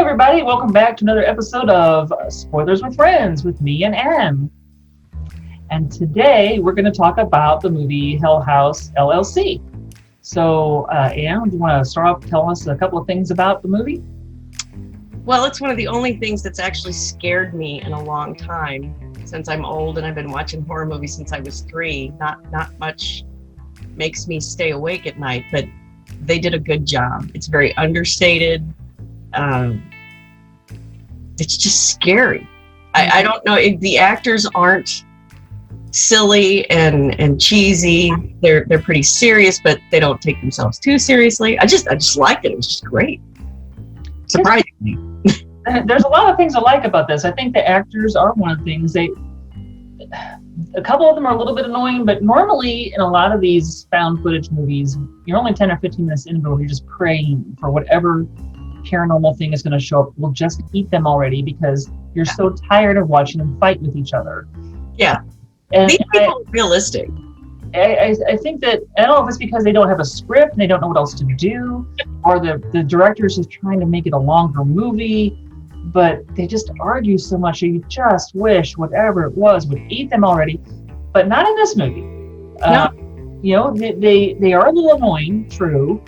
everybody. Welcome back to another episode of Spoilers with Friends with me and Anne. And today we're going to talk about the movie Hell House LLC. So, Anne, do you want to start off telling us a couple of things about the movie? Well, it's one of the only things that's actually scared me in a long time. Since I'm old and I've been watching horror movies since I was 3, not much makes me stay awake at night, but they did a good job. It's very understated. It's just scary. I don't know if the actors aren't silly and cheesy. They're pretty serious, but they don't take themselves too seriously. I just liked it. It was just great. Surprisingly. There's a lot of things I like about this. I think the actors are one of the things. A couple of them are a little bit annoying, but normally in a lot of these found footage movies, you're only 10 or 15 minutes in, but you're just praying for whatever paranormal thing is going to show up will just eat them already because you're so tired of watching them fight with each other. Yeah. And these people are realistic. I think that, I don't know if it's because they don't have a script and they don't know what else to do, or the director's just trying to make it a longer movie, but they just argue so much, you just wish whatever it was would eat them already, but not in this movie. No. You know, they are a little annoying, true,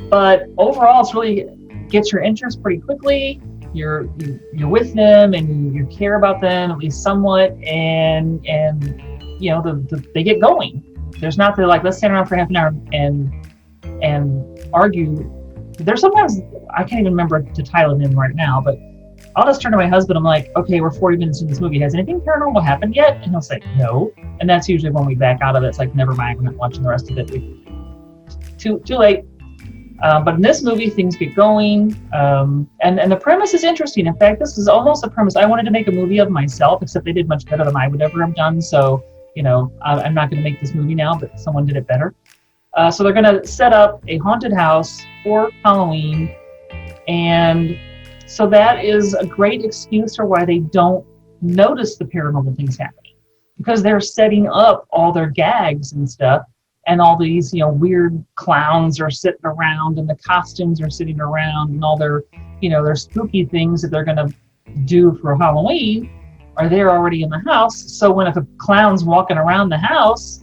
but overall it's really gets your interest pretty quickly. You're with them and you care about them at least somewhat, and you know they get going. There's not the like let's stand around for half an hour and argue. There's sometimes I can't even remember the title of them right now, but I'll just turn to my husband. I'm like, okay, we're 40 minutes in this movie. Has anything paranormal happened yet? And he'll say no, and that's usually when we back out of it. It's like never mind, we're not watching the rest of it. Too late. But in this movie, things get going, and the premise is interesting. In fact, this is almost a premise I wanted to make a movie of myself, except they did much better than I would ever have done. So, you know, I'm not going to make this movie now, but someone did it better. So they're going to set up a haunted house for Halloween, and so that is a great excuse for why they don't notice the paranormal things happening, because they're setting up all their gags and stuff. And all these, you know, weird clowns are sitting around, and the costumes are sitting around, and all their, you know, their spooky things that they're going to do for Halloween are there already in the house. So when if a clown's walking around the house,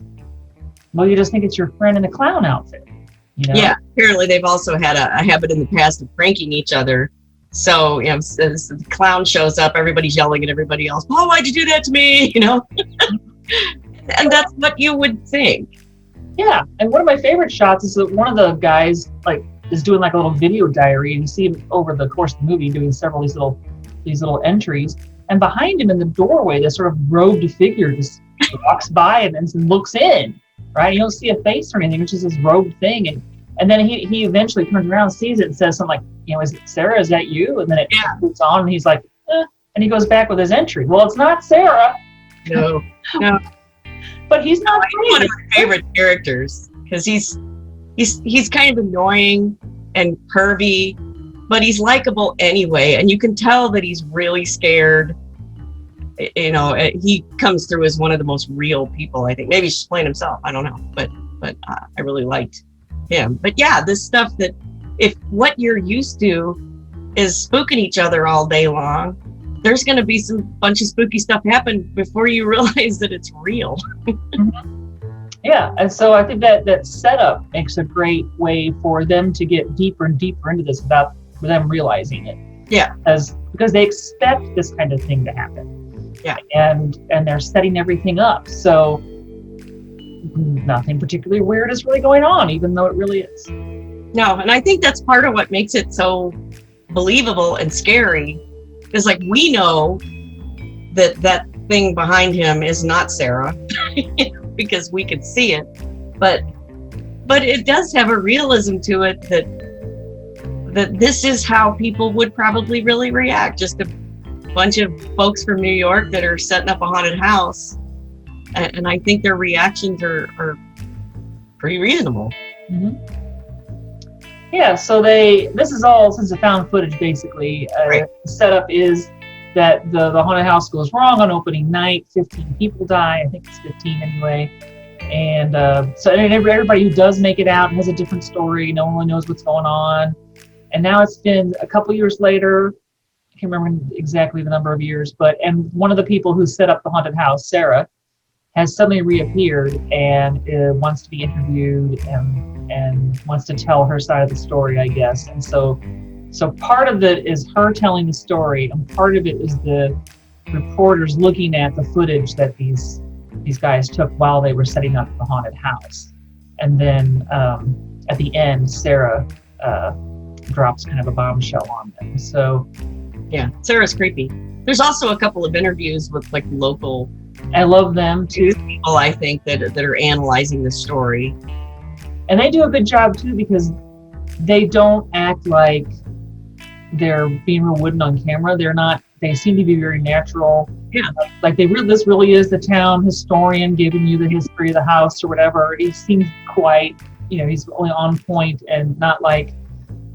well, you just think it's your friend in a clown outfit. You know? Yeah, apparently they've also had a habit in the past of pranking each other. So, you know, as the clown shows up, everybody's yelling at everybody else, oh, why'd you do that to me? You know? And that's what you would think. Yeah, and one of my favorite shots is that one of the guys like is doing like a little video diary, and you see him over the course of the movie doing several of these little entries. And behind him in the doorway, this sort of robed figure just walks by and looks in. Right, you don't see a face or anything; it's just this robed thing. And then he eventually turns around, sees it, and says something like, "You know, is it Sarah? Is that you?" And then it moves on, and he's like, and he goes back with his entry. Well, it's not Sarah. No. But he's not one of my favorite characters because he's kind of annoying and pervy, but he's likable anyway, and you can tell that he's really scared. You know, he comes through as one of the most real people, I think. Maybe he's just playing himself, I don't know, but I really liked him. But yeah, this stuff that if what you're used to is spooking each other all day long, there's going to be some bunch of spooky stuff happen before you realize that it's real. Yeah, and so I think that setup makes a great way for them to get deeper and deeper into this without them realizing it. Yeah, because they expect this kind of thing to happen. Yeah, and they're setting everything up, so nothing particularly weird is really going on, even though it really is. No, and I think that's part of what makes it so believable and scary. Because, like, we know that thing behind him is not Sarah because we could see it, but it does have a realism to it that this is how people would probably really react. Just a bunch of folks from New York that are setting up a haunted house, and I think their reactions are pretty reasonable. Mm-hmm. Yeah, so this is all since the found footage basically. Right. The setup is that the haunted house goes wrong on opening night. 15 people die. I think it's 15 anyway. And so everybody who does make it out has a different story. No one really knows what's going on. And now it's been a couple years later, can't remember exactly the number of years, and one of the people who set up the haunted house, Sarah, has suddenly reappeared and wants to be interviewed and wants to tell her side of the story, I guess. And so part of it is her telling the story, and part of it is the reporters looking at the footage that these guys took while they were setting up the haunted house. And then at the end, Sarah drops kind of a bombshell on them. So yeah, Sarah's creepy. There's also a couple of interviews with like local. I love them too. People, I think that are analyzing the story, and they do a good job too because they don't act like they're being real wooden on camera. They're not. They seem to be very natural. Yeah, like this really is the town historian giving you the history of the house or whatever. He seems quite, he's really on point and not like,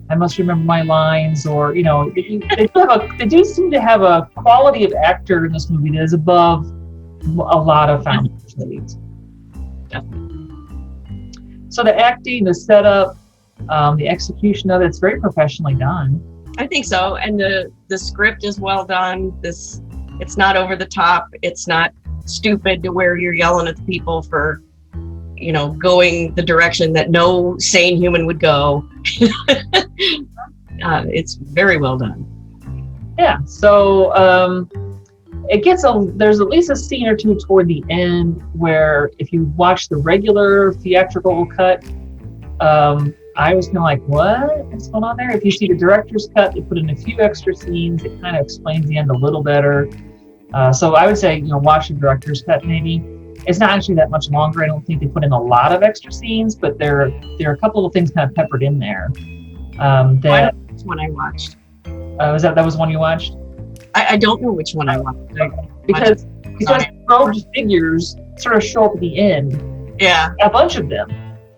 I must remember my lines, or they do seem to have a quality of actor in this movie that is above a lot of found footage. Definitely. So the acting, the setup, the execution of it's very professionally done. I think so, and the script is well done. It's not over the top. It's not stupid to where you're yelling at the people for, going the direction that no sane human would go. It's very well done. Yeah. So it gets there's at least a scene or two toward the end where if you watch the regular theatrical cut, I was kind of like, what's going on there? If you see the director's cut, they put in a few extra scenes. It kind of explains the end a little better. So I would say, watch the director's cut maybe. It's not actually that much longer. I don't think they put in a lot of extra scenes, but there are a couple of things kind of peppered in there. Which one I watched? That was one you watched? I don't know which one I watched. Because robed figures sort of show up at the end. Yeah. A bunch of them.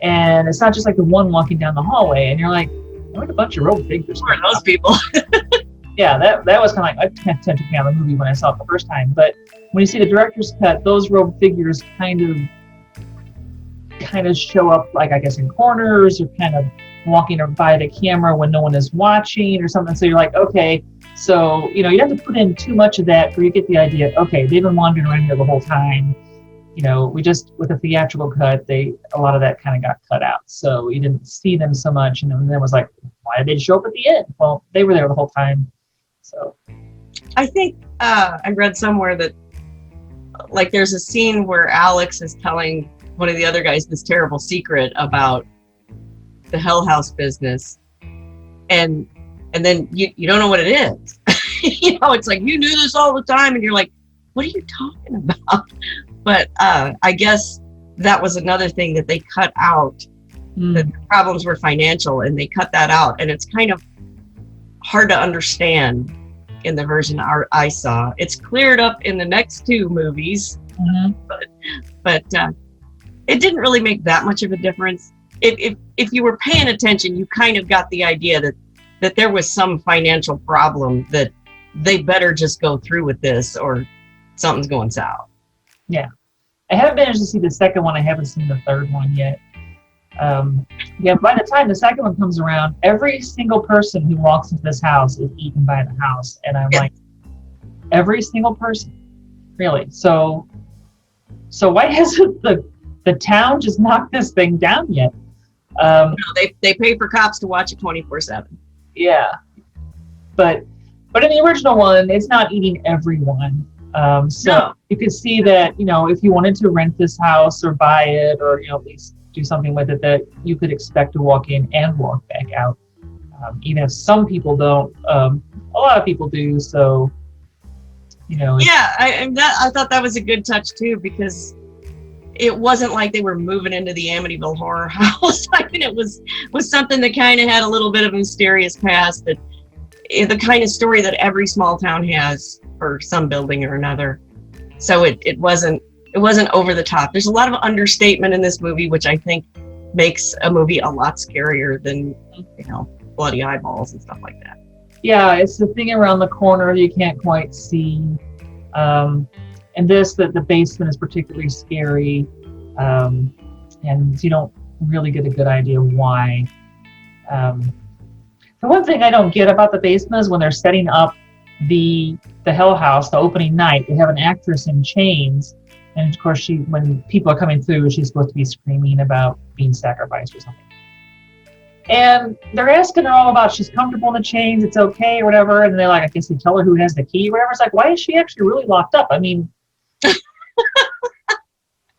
And it's not just like the one walking down the hallway, and you're like, what a bunch of robed figures. Who are those people? Yeah, that was kind of like, I took me out of the movie when I saw it the first time. But when you see the director's cut, those robed figures kind of show up, like, I guess, in corners, or kind of walking by the camera when no one is watching or something. So you're like, okay, so, you have to put in too much of that where you get the idea, okay, they've been wandering around here the whole time. We just, with a theatrical cut, a lot of that kind of got cut out. So you didn't see them so much. And then it was like, why did they show up at the end? Well, they were there the whole time. So I think I read somewhere that, like, there's a scene where Alex is telling one of the other guys this terrible secret about the Hell House business. And then you don't know what it is. It's like, you knew this all the time. And you're like, what are you talking about? But I guess that was another thing that they cut out. That the problems were financial, and they cut that out. And it's kind of hard to understand in the version I saw. It's cleared up in the next two movies, but it didn't really make that much of a difference. If you were paying attention, you kind of got the idea that there was some financial problem, that they better just go through with this or something's going south. Yeah. I haven't managed to see the second one. I haven't seen the third one yet. By the time the second one comes around, every single person who walks into this house is eaten by the house. And I'm like, every single person? Really? So why hasn't the town just knocked this thing down yet? They pay for cops to watch it 24/7. Yeah. But in the original one, it's not eating everyone. So you could see that, if you wanted to rent this house or buy it, or, at least do something with it, that you could expect to walk in and walk back out. Even if some people don't, a lot of people do. So, Yeah, I thought that was a good touch too, because it wasn't like they were moving into the Amityville horror house. I mean, it was something that kind of had a little bit of a mysterious past, that the kind of story that every small town has for some building or another. So it wasn't over the top. There's a lot of understatement in this movie, which I think makes a movie a lot scarier than, bloody eyeballs and stuff like that. Yeah, it's the thing around the corner that you can't quite see. And the basement is particularly scary. And you don't really get a good idea why. The one thing I don't get about the basement is when they're setting up the Hell House, the opening night, they have an actress in chains, and of course when people are coming through, she's supposed to be screaming about being sacrificed or something. And they're asking her all about she's comfortable in the chains, it's okay or whatever, and they're like, I guess they tell her who has the key or whatever. It's like, why is she actually really locked up? I mean,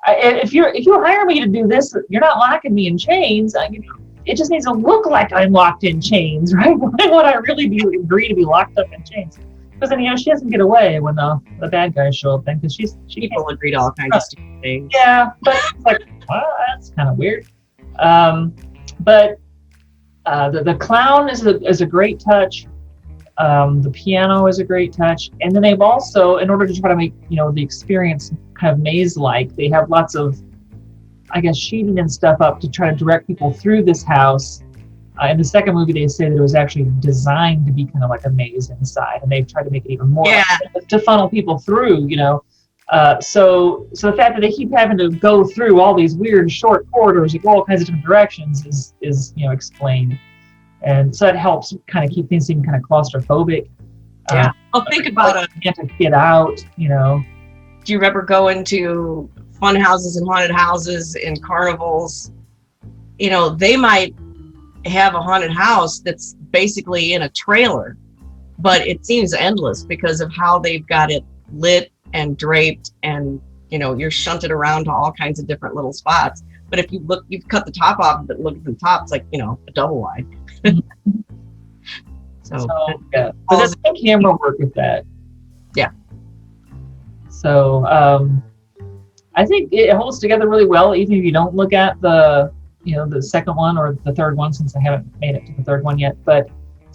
if you hire me to do this, you're not locking me in chains. It just needs to look like I'm locked in chains, right? Why would I really agree to be locked up in chains? Because then, she doesn't get away when the bad guys show up. Then, because she People agree to all kinds of stupid things. Yeah, but it's like, well, that's kind of weird. But the clown is a great touch. The piano is a great touch, and then they've also, in order to try to make the experience kind of maze-like, they have lots of, I guess, sheeting and stuff up to try to direct people through this house. In the second movie, they say that it was actually designed to be kind of like a maze inside, and they've tried to make it even more to funnel people through. So the fact that they keep having to go through all these weird short corridors and go all kinds of different directions is explained, and so that helps kind of keep things seeming kind of claustrophobic. Yeah. Think about it. You have to get out. Do you remember going to fun houses and haunted houses and carnivals? They might have a haunted house that's basically in a trailer, but it seems endless because of how they've got it lit and draped, and you're shunted around to all kinds of different little spots. But if you've cut the top off, but look at the top, it's like a double wide. so yeah, but there's some camera work with that. Yeah. So I think it holds together really well, even if you don't look at the second one or the third one, since I haven't made it to the third one yet. But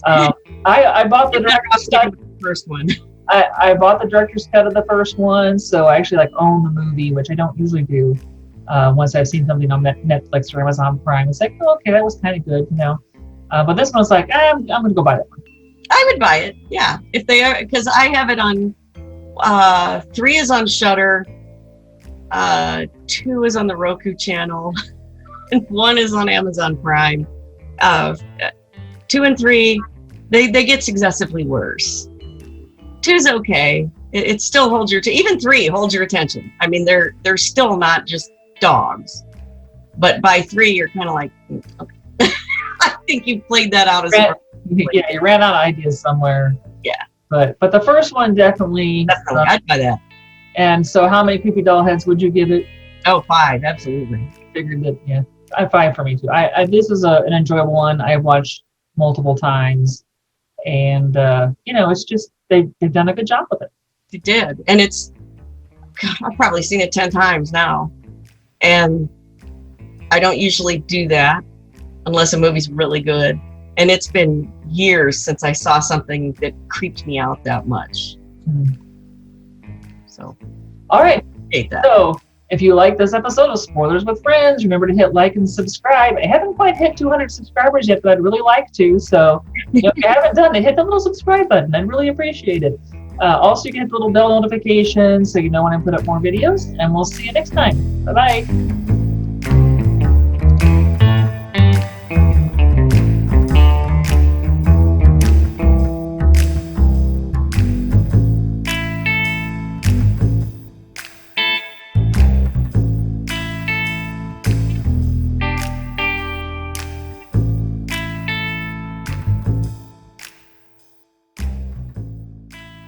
I bought the director's cut of the first one. I bought the director's cut of the first one, so I actually own the movie, which I don't usually do. Once I've seen something on Netflix or Amazon Prime, it's like, oh, okay, that was kind of good, But this one's like, I'm gonna go buy that one. I would buy it, yeah, if they are, because I have it on. 3 is on Shudder. 2 is on the Roku channel. And 1 is on Amazon Prime. 2 and 3, they get successively worse. 2's okay. It still holds even 3 holds your attention. I mean, they're still not just dogs. But by 3, you're kind of like, okay. I think you played that out as well. Yeah, you ran out of ideas somewhere. Yeah. But the first one definitely. I'd buy that. And so, how many creepy doll heads would you give it? Oh, 5, absolutely. Figured that, yeah. 5 for me too. This is an enjoyable one. I watched multiple times, and it's just they've done a good job with it. They did, and I've probably seen it 10 times now, and I don't usually do that unless a movie's really good. And it's been years since I saw something that creeped me out that much. So, all right. Hate that. So, if you like this episode of Spoilers with Friends, remember to hit like and subscribe. I haven't quite hit 200 subscribers yet, but I'd really like to. So, if you haven't done it, hit the little subscribe button. I'd really appreciate it. Also, you can hit the little bell notification so you know when I put up more videos. And we'll see you next time. Bye-bye.